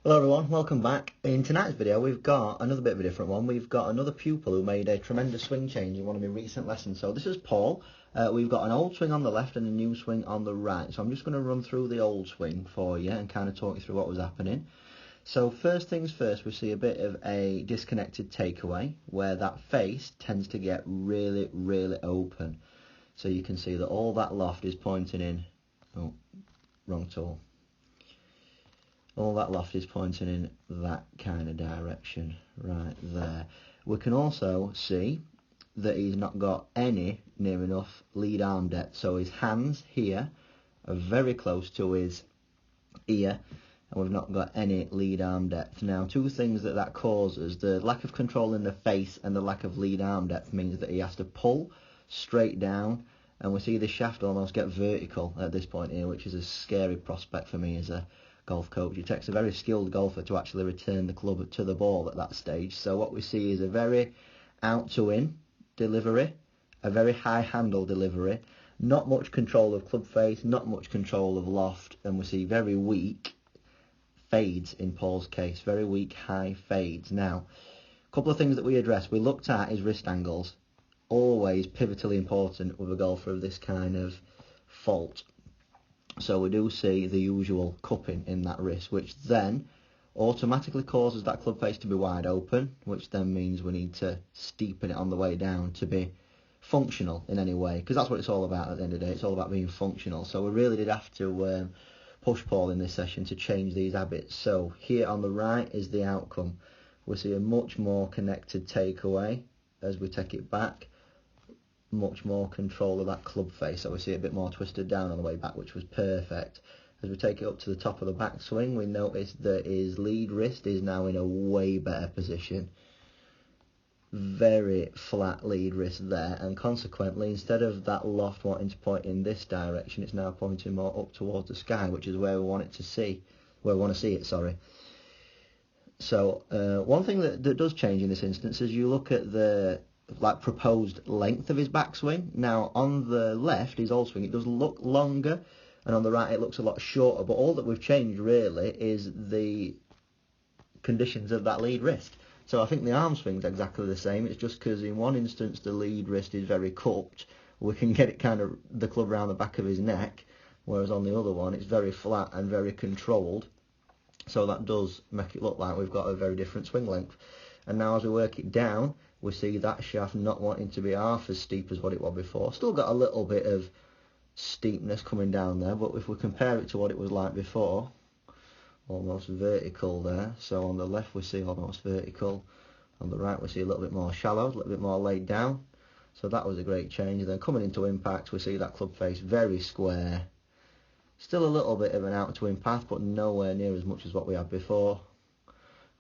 Hello everyone, welcome back. In tonight's video we've got another bit of a different one. We've got another pupil who made a tremendous swing change in one of my recent lessons. So this is Paul. We've got an old swing on the left and a new swing on the right. So I'm just going to run through the old swing for you and kind of talk you through what was happening. So first things first, we see a bit of a disconnected takeaway where that face tends to get really open. So you can see that all that loft is pointing in, oh, wrong tool. All that loft is pointing in that kind of direction right there. We can also see that he's not got any near enough lead arm depth. So his hands here are very close to his ear, and we've not got any lead arm depth. Now, two things that causes: the lack of control in the face and the lack of lead arm depth means that he has to pull straight down, and we see the shaft almost get vertical at this point here, which is a scary prospect for me as a golf coach. It takes a very skilled golfer to actually return the club to the ball at that stage. So what we see is a very out to in delivery, a very high handle delivery, not much control of club face, not much control of loft, and we see very weak fades in Paul's case, very weak high fades. Now, a couple of things that we addressed. We looked at his wrist angles, always pivotally important with a golfer of this kind of fault. So we do see the usual cupping in that wrist, which then automatically causes that club face to be wide open, which then means we need to steepen it on the way down to be functional in any way, because that's what it's all about at the end of the day. It's all about being functional. So we really did have to push Paul in this session to change these habits. So here on the right is the outcome. We see a much more connected takeaway as we take it back, much more control of that club face, so we see it a bit more twisted down on the way back, which was perfect. As we take it up to the top of the backswing, we notice that his lead wrist is now in a way better position. Very flat lead wrist there, and consequently, instead of that loft wanting to point in this direction, it's now pointing more up towards the sky, which is where we want it to see, where we want to see it, sorry. So one thing that does change in this instance is you look at the proposed length of his backswing. Now on the left, his old swing, it does look longer, and on the right it looks a lot shorter, but all that we've changed really is the conditions of that lead wrist. So I think the arm swing's exactly the same. It's just because in one instance the lead wrist is very cupped, we can get it kind of the club around the back of his neck, whereas on the other one it's very flat and very controlled, so that does make it look like we've got a very different swing length. And now as we work it down, we see that shaft not wanting to be half as steep as what it was before. Still got a little bit of steepness coming down there, but if we compare it to what it was like before, almost vertical there. So on the left we see almost vertical, on the right we see a little bit more shallow, a little bit more laid down. So that was a great change. And then coming into impact, we see that club face very square. Still a little bit of an out to in path, but nowhere near as much as what we had before.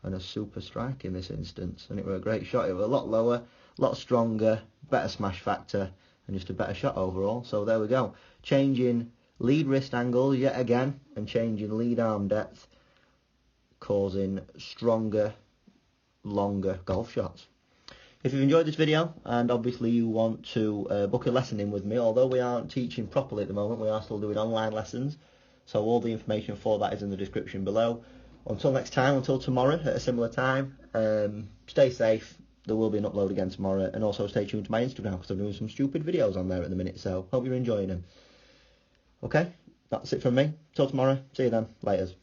And a super strike in this instance, and it was a great shot. It was a lot lower, a lot stronger, better smash factor, and just a better shot overall. So there we go, changing lead wrist angle yet again, and changing lead arm depth, causing stronger, longer golf shots. If you've enjoyed this video, and obviously you want to book a lesson in with me, although we aren't teaching properly at the moment, we are still doing online lessons, so all the information for that is in the description below. Until next time, until tomorrow at a similar time, stay safe. There will be an upload again tomorrow, and also stay tuned to my Instagram because I'm doing some stupid videos on there at the minute, so hope you're enjoying them. Okay, that's it from me. Till tomorrow. See you then. Laters.